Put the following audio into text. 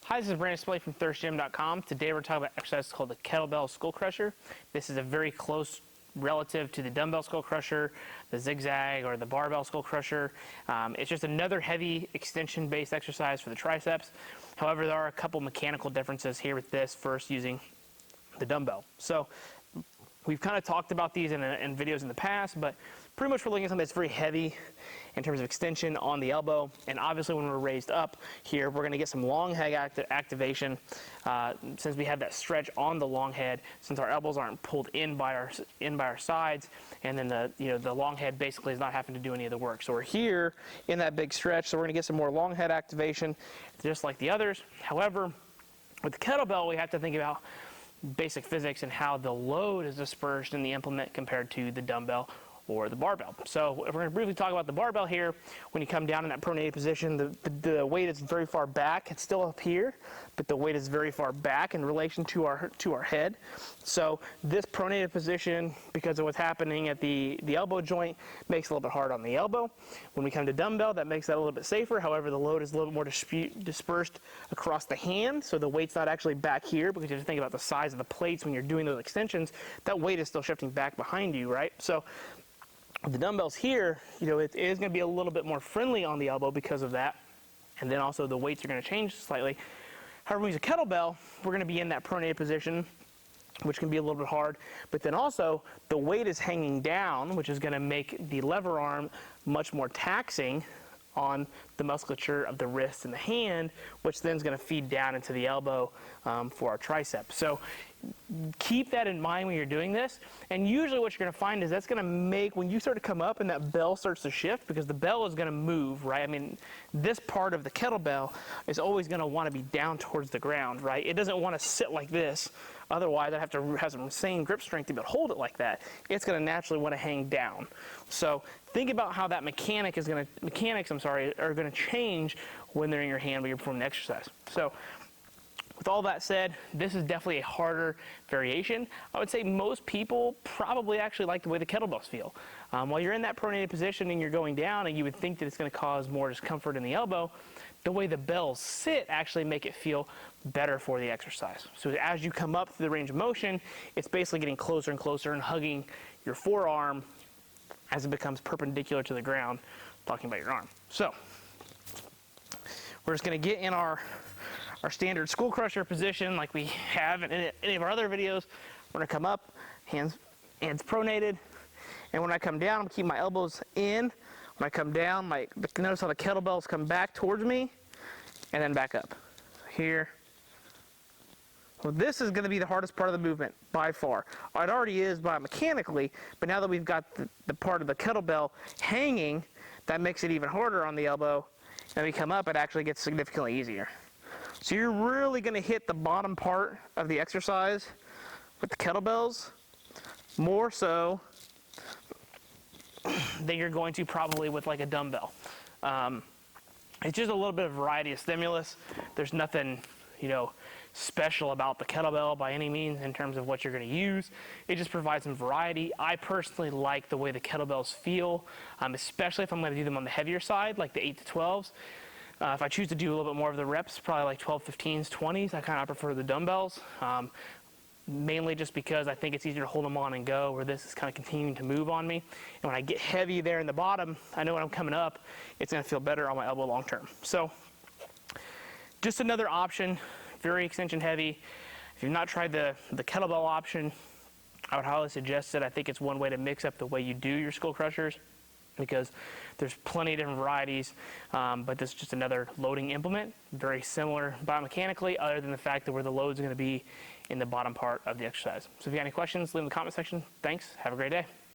Hi, this is Brandon Splay from thirstgym.com. Today we're talking about an exercise called the kettlebell skull crusher. This is a very close relative to the dumbbell skull crusher, the zigzag, or the barbell skull crusher. It's just another heavy extension-based exercise for the triceps. However, there are a couple mechanical differences here with this versus using the dumbbell. So we've kind of talked about these in videos in the past, but pretty much we're looking at something that's very heavy in terms of extension on the elbow. And obviously when we're raised up here, we're going to get some long head activation since we have that stretch on the long head, since our elbows aren't pulled in by our sides, and then the long head basically is not having to do any of the work. So we're here in that big stretch, so we're going to get some more long head activation just like the others. However, with the kettlebell, we have to think about basic physics and how the load is dispersed in the implement compared to the dumbbell or the barbell. So we're going to briefly talk about the barbell here. When you come down in that pronated position, the weight is very far back. It's still up here, but the weight is very far back in relation to our head. So this pronated position, because of what's happening at the elbow joint, makes it a little bit hard on the elbow. When we come to dumbbell, that makes that a little bit safer. However, the load is a little more dispersed across the hand, so the weight's not actually back here, because you have to think about the size of the plates when you're doing those extensions. That weight is still shifting back behind you, right? So the dumbbells here, it is going to be a little bit more friendly on the elbow because of that. And then also the weights are going to change slightly. However, we use a kettlebell, we're going to be in that pronated position, which can be a little bit hard. But then also the weight is hanging down, which is going to make the lever arm much more taxing on the musculature of the wrist and the hand, which then is going to feed down into the elbow for our tricep. So keep that in mind when you're doing this. And usually what you're going to find is that's going to make, when you start to come up and that bell starts to shift, because the bell is going to move, right? I mean, this part of the kettlebell is always going to want to be down towards the ground, right? It doesn't want to sit like this. Otherwise, I'd have to have some insane grip strength to be able to hold it like that. It's going to naturally want to hang down. So think about how that mechanics are going to change when they're in your hand when you're performing the exercise. So with all that said, this is definitely a harder variation. I would say most people probably actually like the way the kettlebells feel. While you're in that pronated position and you're going down, and you would think that it's going to cause more discomfort in the elbow, the way the bells sit actually make it feel better for the exercise. So as you come up through the range of motion, it's basically getting closer and closer and hugging your forearm as it becomes perpendicular to the ground, talking about your arm. So we're just going to get in our standard skull crusher position like we have in any of our other videos. We're going to come up, hands pronated, and when I come down, I'm going to keep my elbows in. When I come down, notice how the kettlebells come back towards me and then back up. Here. Well, this is going to be the hardest part of the movement by far. It already is mechanically, but now that we've got the part of the kettlebell hanging, that makes it even harder on the elbow. And we come up, it actually gets significantly easier. So you're really going to hit the bottom part of the exercise with the kettlebells more so than you're going to probably with like a dumbbell. It's just a little bit of variety of stimulus. There's nothing, special about the kettlebell by any means in terms of what you're going to use. It just provides some variety. I personally like the way the kettlebells feel, especially if I'm going to do them on the heavier side, like the 8 to 12s. If I choose to do a little bit more of the reps, probably like 12, 15s, 20s, I kind of prefer the dumbbells. Mainly just because I think it's easier to hold them on and go, where this is kind of continuing to move on me. And when I get heavy there in the bottom, I know when I'm coming up, it's going to feel better on my elbow long term. So just another option, very extension heavy. If you've not tried the kettlebell option, I would highly suggest it. I think it's one way to mix up the way you do your skull crushers, because there's plenty of different varieties, but this is just another loading implement, very similar biomechanically, other than the fact that where the load's going to be in the bottom part of the exercise. So if you have any questions, leave in the comment section. Thanks. Have a great day.